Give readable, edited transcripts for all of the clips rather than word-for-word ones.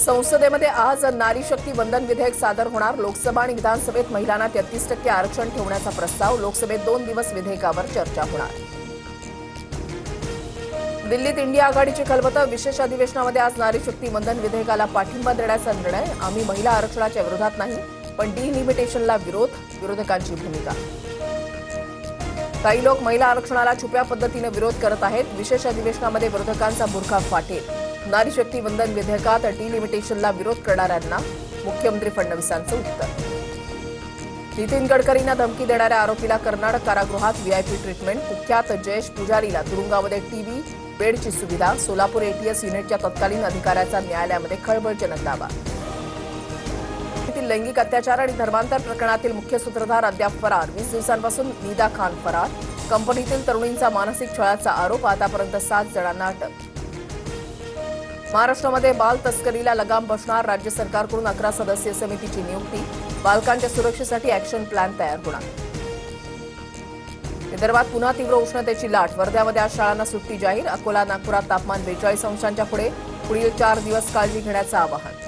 संसदेमध्ये आज नारी शक्ती वंदन विधेयक सादर होणार। लोकसभा आणि विधानसभेत महिलांना 33% आरक्षण ठेवण्याचा प्रस्ताव। लोकसभेत 2 दिवस विधेयकावर चर्चा होणार। दिल्लीत इंडिया आघाडीची खलबतं। विशेष अधिवेशनामध्ये आज नारी शक्ती वंदन विधेयकाला पाठिंबा देण्याचा निर्णय। आम्ही महिला आरक्षणाच्या विरोधात नाही, पण डिलिमिटेशनला विरोध, विरोधकांची भूमिका। काही लोक महिला आरक्षणाला छुप्या पद्धतीने विरोध करत आहेत। विशेष अधिवेशनामध्ये विरोधकांचा बुरखा फाटेल। नारी शक्ती वंदन विधेयकात डिलिमिटेशनला विरोध करणाऱ्यांना मुख्यमंत्री फडणवीसांचं उत्तर। नितीन गडकरींना धमकी देणाऱ्या आरोपीला कर्नाटक कारागृहात व्हीआयपी ट्रीटमेंट। कुख्यात जयेश पुजारीला तुरुंगामध्ये टीव्ही बेडची सुविधा। सोलापूर एटीएस युनिटच्या तत्कालीन अधिकाऱ्याचा न्यायालयामध्ये खळबळजनक दावा। लैंगिक अत्याचार आणि धर्मांतर प्रकरणातील मुख्य सूत्रधार अद्याप फरार। 20 दिवसांपासून निदा खान फरार। कंपनीतील तरुणींचा मानसिक छळाचा आरोप। आतापर्यंत 7 जणांना अटक। महाराष्ट्रामध्ये बाल तस्करीला लगाम बसणार। राज्य सरकारकडून 11 सदस्यीय समितीची नियुक्ती। बालकांच्या सुरक्षेसाठी ॲक्शन प्लॅन तयार होणार। विदर्भात पुन्हा तीव्र उष्णतेची लाट। वर्ध्यामध्ये आज शाळांना सुट्टी जाहीर। अकोला नागपुरात तापमान 42 अंशांच्या पुढे। पुढील 4 दिवस काळजी घेण्याचं आवाहन।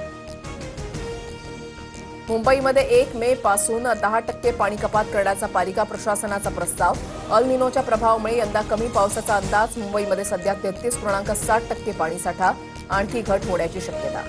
मुंबईमध्ये 1 मे पासून 10% पाणी कपात करण्याचा पालिका प्रशासनाचा प्रस्ताव। अल निनोच्या प्रभावामुळे यंदा कमी पावसाचा अंदाज। मुंबईमध्ये सध्या 33.7% पाणीसाठा। आणखी घट होण्याची शक्यता।